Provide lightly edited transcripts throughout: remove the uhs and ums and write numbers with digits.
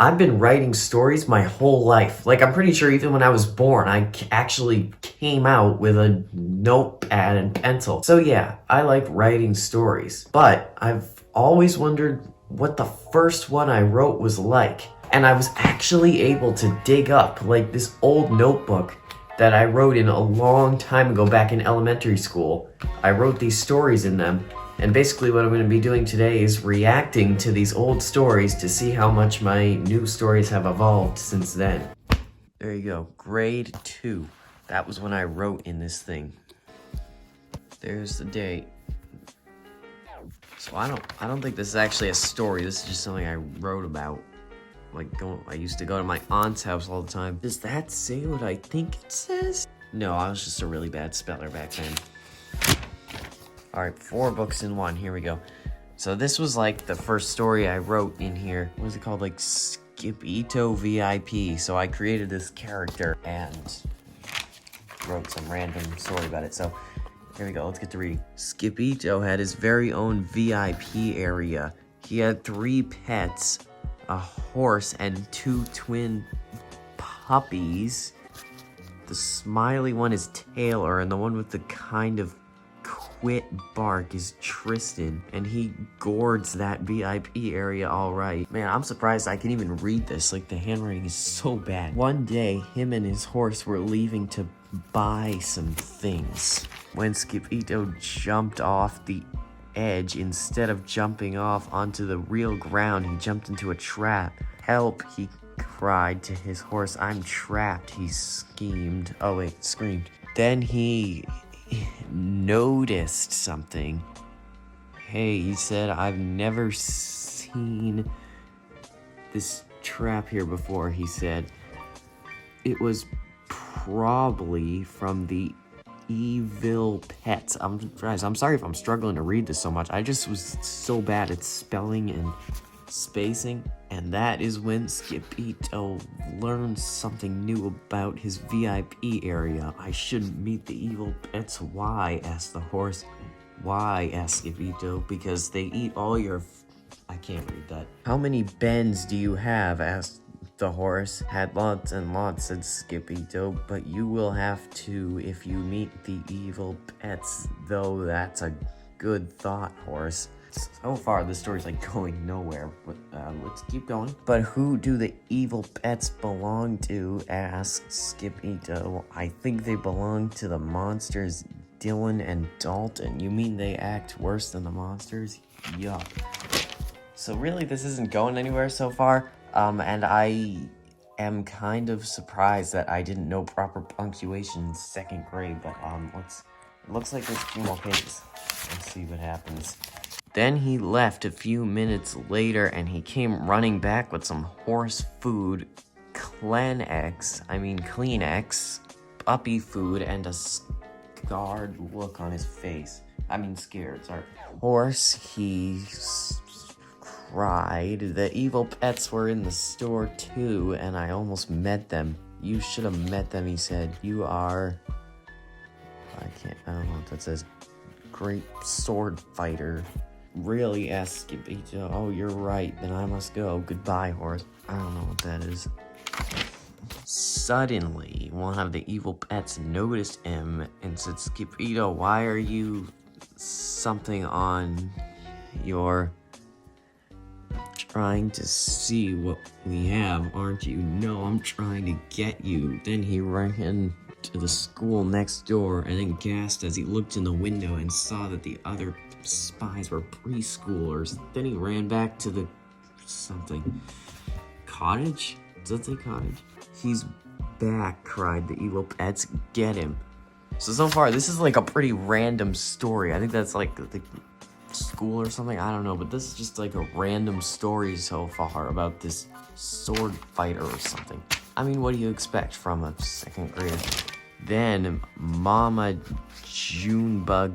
I've been writing stories my whole life. Like, I'm pretty sure even when I was born, actually came out with a notepad and pencil. So yeah, I like writing stories. But I've always wondered what the first one I wrote was like. And I was actually able to dig up, like, this old notebook that I wrote in a long time ago back in elementary school. I wrote these stories in them. And basically what I'm going to be doing today is reacting to these old stories to see how much my new stories have evolved since then. There you go, grade 2. That was when I wrote in this thing. There's the date. So I don't think this is actually a story. This is just something I wrote about. I used to go to my aunt's house all the time. Does that say what I think it says? No, I was just a really bad speller back then. Alright, 4 books in 1, here we go. So this was like the first story I wrote in here. What was it called? Like Skippyto VIP. So I created this character and wrote some random story about it. So here we go, let's get to reading. Skippyto had his very own VIP area. He had 3 pets, a horse, and 2 twin puppies. The smiley one is Taylor, and the one with the kind of quit bark is Tristan, and he gourds that VIP area all right. Man, I'm surprised I can even read this. Like, the handwriting is so bad. One day, him and his horse were leaving to buy some things. When Skippyto jumped off the edge, instead of jumping off onto the real ground, he jumped into a trap. Help, he cried to his horse. I'm trapped, he screamed. Then he noticed something. Hey, he said, I've never seen this trap here before, he said. It was probably from the evil pets. Guys, I'm sorry if I'm struggling to read this so much. I just was so bad at spelling and spacing. And that is when Skippyto learned something new about his VIP area. I shouldn't meet the evil pets. Why? Asked the horse. Why? Asked Skippyto. Because they eat all your... I can't read that. How many bends do you have? Asked the horse. Had lots and lots, said Skippyto. But you will have to if you meet the evil pets. Though that's a good thought, horse. So far, this story's like going nowhere, but let's keep going. But who do the evil pets belong to? Asked Skippyto. I think they belong to the monsters Dylan and Dalton. You mean they act worse than the monsters? Yuck. So really, this isn't going anywhere so far, and I am kind of surprised that I didn't know proper punctuation in 2nd grade, but it looks like there's a few more pages. Let's see what happens. Then he left a few minutes later, and he came running back with some horse food, Kleenex, puppy food, and a scared look on his face. Scared, sorry. Horse, he cried. The evil pets were in the store too, and I almost met them. You should have met them, he said. You are... I don't know what that says. Great sword fighter. Really? Asked Skippyto. Oh, you're right. Then I must go. Goodbye, horse. I don't know what that is. Suddenly, one of the evil pets noticed him and said, Skippyto, why are you something on your... Trying to see what we have, aren't you? No, I'm trying to get you. Then he ran to the school next door and then gasped as he looked in the window and saw that the other spies were preschoolers. Then he ran back to the cottage? Does that say cottage? He's back, cried the evil pets. Get him. So far, this is like a pretty random story. I think that's like the school or something. I don't know, but this is just like a random story so far about this sword fighter or something. What do you expect from a 2nd grader? Then Mama Junebug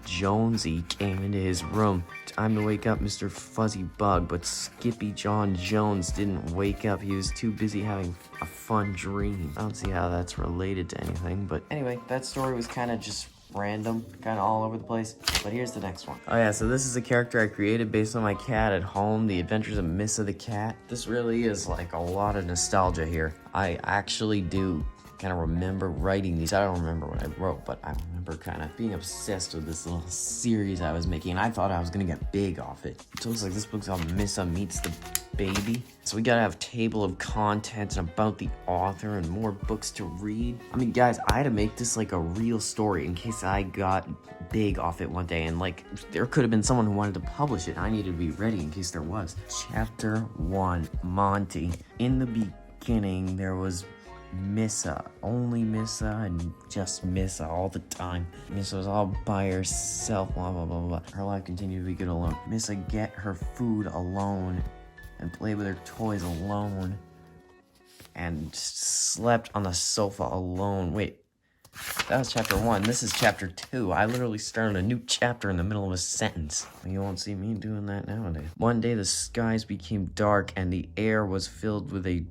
Jonesy came into his room. Time to wake up, Mr. Fuzzy Bug. But Skippy John Jones didn't wake up. He was too busy having a fun dream. I don't see how that's related to anything, but anyway, that story was kind of just random, kind of all over the place. But here's the next one. Oh yeah, so this is a character I created based on my cat at home, The Adventures of Missa the Cat. This really is like a lot of nostalgia here. I actually do kind of remember writing these. I don't remember what I wrote, but I remember kind of being obsessed with this little series I was making, and I thought I was gonna get big off it. It looks like this book's called Missa Meets the Baby. So we gotta have table of contents and about the author and more books to read. I mean, guys, I had to make this like a real story in case I got big off it one day, and like there could have been someone who wanted to publish it. I needed to be ready in case there was. Chapter 1, Monty. In the beginning, there was Missa, only Missa, and just Missa all the time. Missa was all by herself, blah blah blah blah. Her life continued to be good alone. Missa get her food alone and play with her toys alone and slept on the sofa alone. Wait, that was chapter 1. This is chapter 2. I literally started a new chapter in the middle of a sentence. You won't see me doing that nowadays. One day the skies became dark and the air was filled with a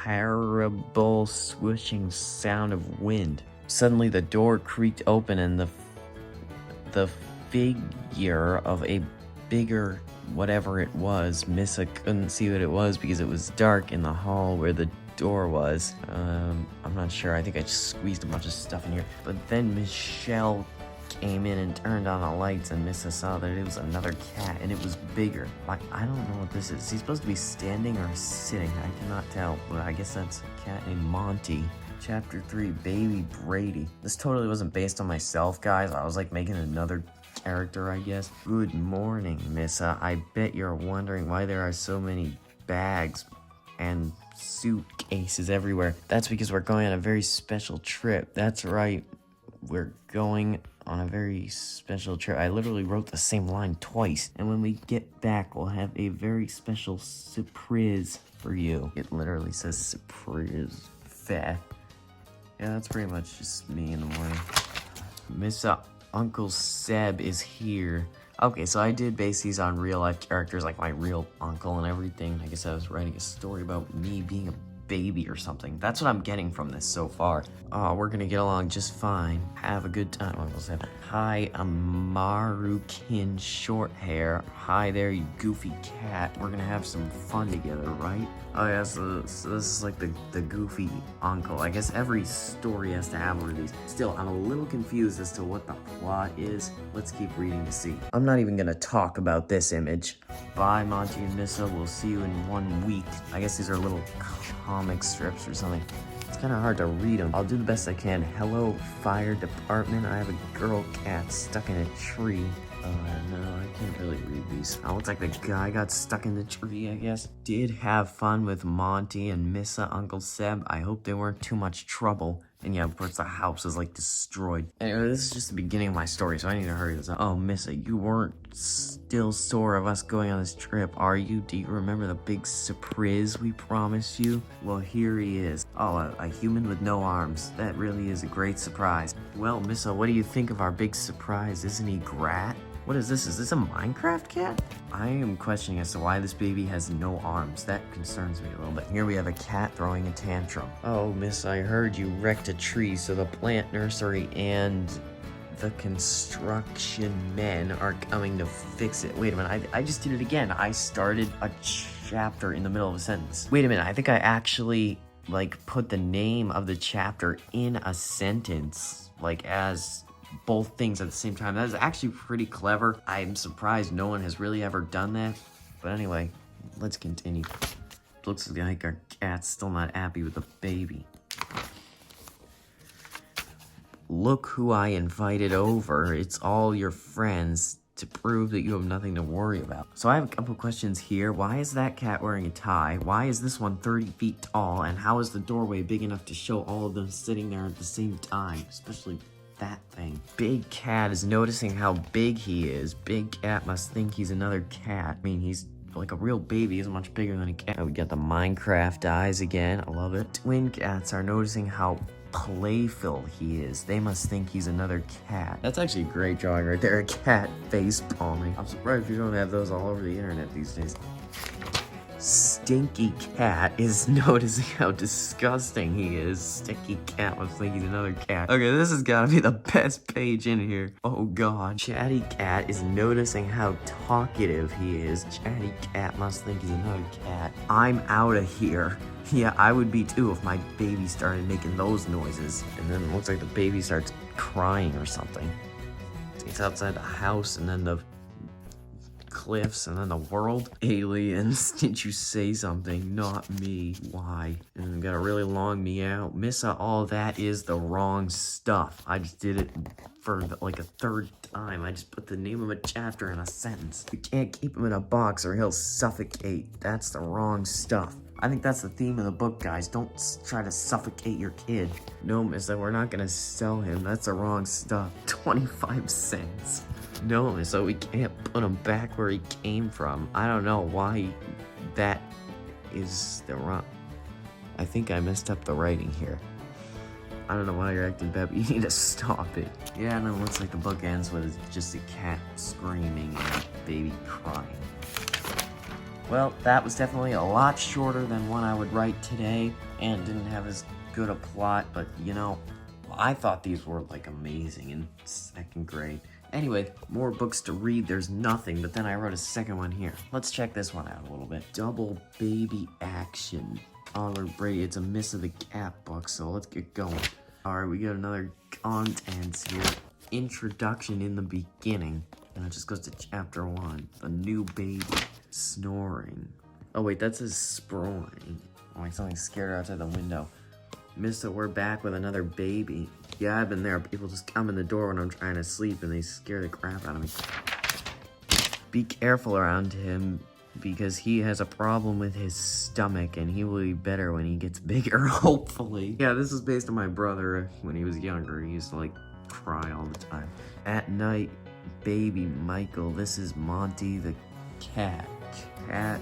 terrible swishing sound of wind. Suddenly the door creaked open and the figure of a bigger whatever it was. Missa couldn't see what it was because it was dark in the hall where the door was. I'm not sure. I think I just squeezed a bunch of stuff in here. But then Michelle came in and turned on the lights, and Missa saw that it was another cat, and it was bigger. Like, I don't know what this is. He's supposed to be standing or sitting. I cannot tell, but I guess that's a cat named Monty. Chapter 3, Baby Brady. This totally wasn't based on myself, guys. I was like making another character, I guess. Good morning, Missa. I bet you're wondering why there are so many bags and suitcases everywhere. That's because we're going on a very special trip. That's right. We're going on a very special trip. I literally wrote the same line twice. And when we get back, we'll have a very special surprise for you. It literally says surprise. Fair. Yeah, that's pretty much just me in the morning. Miss Uncle Seb is here. Okay, so I did base these on real life characters, like my real uncle and everything. I guess I was writing a story about me being a baby or something. That's what I'm getting from this so far. Oh, we're gonna get along just fine. Have a good time, Uncle Seb. Hi, I'm Marukin Shorthair. Hi there, you goofy cat. We're gonna have some fun together, right? Oh yeah, so this is like the goofy uncle. I guess every story has to have one of these. Still, I'm a little confused as to what the plot is. Let's keep reading to see. I'm not even gonna talk about this image. Bye, Monty and Missa. We'll see you in 1 week. I guess these are little comic strips or something. It's kind of hard to read them. I'll do the best I can. Hello, fire department. I have a girl cat stuck in a tree. No, I can't really read these. Oh, looks like the guy got stuck in the tree, I guess. Did have fun with Monty and Missa, Uncle Seb. I hope they weren't too much trouble. And yeah, of course the house is like destroyed. Anyway, this is just the beginning of my story, so I need to hurry this up. Oh, Missa, you weren't still sore of us going on this trip, are you? Do you remember the big surprise we promised you? Well, here he is. Oh, a human with no arms. That really is a great surprise. Well, Missa, what do you think of our big surprise? Isn't he great? What is this? Is this a Minecraft cat? I am questioning as to why this baby has no arms. That concerns me a little bit. Here we have a cat throwing a tantrum. Oh, Miss, I heard you wrecked a tree, so the plant nursery and the construction men are coming to fix it. Wait a minute, I just did it again. I started a chapter in the middle of a sentence. Wait a minute, I think I actually like put the name of the chapter in a sentence, like as both things at the same time. That is actually pretty clever. I'm surprised no one has really ever done that. But anyway, let's continue. Looks like our cat's still not happy with the baby. Look who I invited over. It's all your friends to prove that you have nothing to worry about. So I have a couple questions here. Why is that cat wearing a tie? Why is this one 30 feet tall? And how is the doorway big enough to show all of them sitting there at the same time? Especially that thing. Big Cat is noticing how big he is. Big Cat must think he's another cat. I mean, he's like a real baby. He's much bigger than a cat. Oh, we got the Minecraft eyes again. I love it. Twin cats are noticing how playful he is. They must think he's another cat. That's actually a great drawing right there. A cat face palming. I'm surprised you don't have those all over the internet these days. Stinky cat is noticing how disgusting he is. Stinky cat must think he's another cat. Okay, this has got to be the best page in here. Oh god. Chatty cat is noticing how talkative he is. Chatty cat must think he's another cat. I'm out of here. Yeah, I would be too if my baby started making those noises. And then it looks like the baby starts crying or something. It's outside the house and then the cliffs and then the world. Aliens, did you say something? Not me. Why? And we got a really long meow. Missa, all that is the wrong stuff. I just did it for like a third time. I just put the name of a chapter in a sentence. You can't keep him in a box or he'll suffocate. That's the wrong stuff. I think that's the theme of the book, guys. Don't try to suffocate your kid. No, Missa, we're not gonna sell him. That's the wrong stuff. 25 cents. No, so we can't put him back where he came from. I don't know why that is the wrong. I think I messed up the writing here. I don't know why you're acting bad, but you need to stop it. Yeah, and it looks like the book ends with just a cat screaming and a baby crying. Well, that was definitely a lot shorter than one I would write today, and didn't have as good a plot, but you know, I thought these were like amazing in second grade. Anyway, more books to read, there's nothing, but then I wrote a second one here. Let's check this one out a little bit. Double baby action. Oliver Brady, it's a Miss of the Cat book, so let's get going. Alright, we got another contents here. Introduction in the beginning. And it just goes to chapter 1. The new baby. Snoring. Oh wait, that says sproring. Oh, like something scared her outside the window. Missa, we're back with another baby. Yeah, I've been there. People just come in the door when I'm trying to sleep and they scare the crap out of me. Be careful around him because he has a problem with his stomach and he will be better when he gets bigger, hopefully. Yeah, this is based on my brother when he was younger. He used to like cry all the time. At night, baby Michael, this is Monty the cat. Cat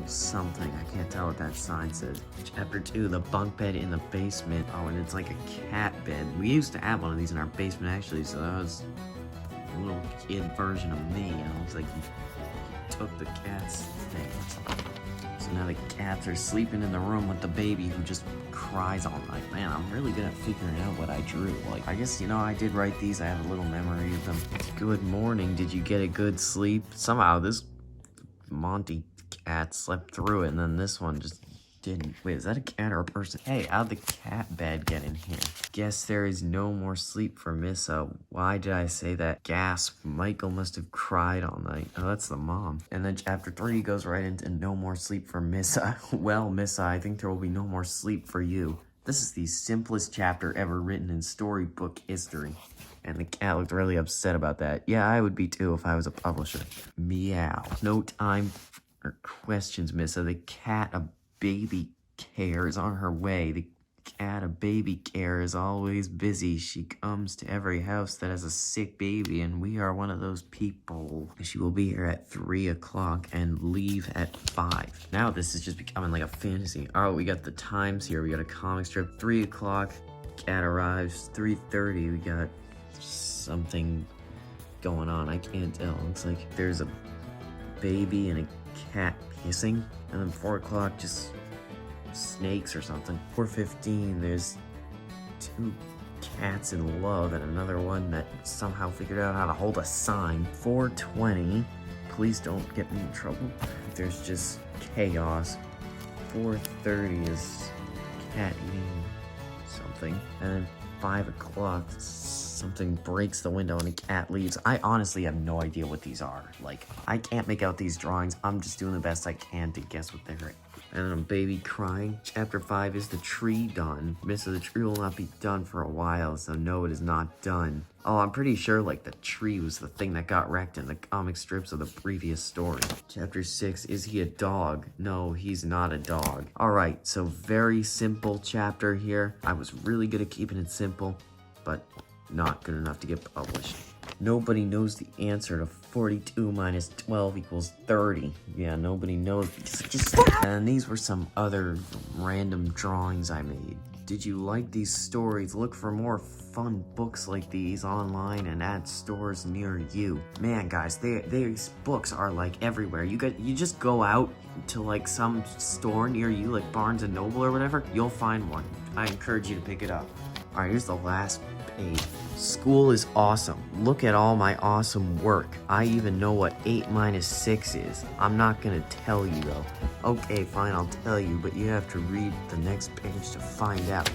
something. I can't tell what that sign says. Chapter 2, the bunk bed in the basement. Oh, and it's like a cat bed. We used to have one of these in our basement, actually, so that was a little kid version of me. And it looks like he took the cat's thing. So now the cats are sleeping in the room with the baby who just cries all night. Man, I'm really good at figuring out what I drew. Like, I guess, you know, I did write these. I have a little memory of them. Good morning. Did you get a good sleep? Somehow this Monty cat slept through it, and then this one just didn't. Wait, is that a cat or a person? Hey, how'd the cat bed get in here? Guess there is no more sleep for Missa. Why did I say that? Gasp. Michael must have cried all night. Oh, that's the mom. And then chapter 3 goes right into no more sleep for Missa. Well, Missa, I think there will be no more sleep for you. This is the simplest chapter ever written in storybook history. And the cat looked really upset about that. Yeah, I would be too if I was a publisher. Meow. No time for questions, Missa. The cat a baby care is on her way. The cat a baby care is always busy. She comes to every house that has a sick baby, and we are one of those people. She will be here at 3 o'clock and leave at 5. Now this is just becoming like a fantasy. All right, we got the times here. We got a comic strip. 3 o'clock, cat arrives. 3:30, we got something going on. I can't tell. Looks like there's a baby and a cat kissing. And then 4 o'clock, just snakes or something. 4:15, there's 2 cats in love and another one that somehow figured out how to hold a sign. 4:20, please don't get me in trouble. There's just chaos. 4:30 is cat eating something. And then 5 o'clock, something breaks the window and a cat leaves. I honestly have no idea what these are. Like, I can't make out these drawings. I'm just doing the best I can to guess what they're. And then a baby crying. Chapter 5, is the tree done? Missa, the tree will not be done for a while, so no, it is not done. Oh, I'm pretty sure, like, the tree was the thing that got wrecked in the comic strips of the previous story. Chapter 6, is he a dog? No, he's not a dog. Alright, so very simple chapter here. I was really good at keeping it simple, but not good enough to get published. Nobody knows the answer to 42 minus 12 equals 30. Yeah, nobody knows. And these were some other random drawings I made. Did you like these stories? Look for more fun books like these online and at stores near you. Man, guys, these books are like everywhere. You just go out to like some store near you, like Barnes and Noble or whatever, you'll find one. I encourage you to pick it up. All right, here's the last page. School is awesome. Look at all my awesome work. I even know what 8 minus 6 is. I'm not gonna tell you though. Okay, fine, I'll tell you, but you have to read the next page to find out.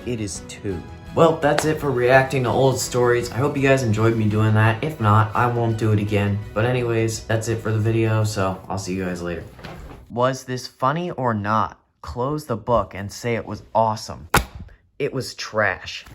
It is 2. Well, that's it for reacting to old stories. I hope you guys enjoyed me doing that. If not, I won't do it again. But anyways, that's it for the video, so I'll see you guys later. Was this funny or not? Close the book and say it was awesome. It was trash.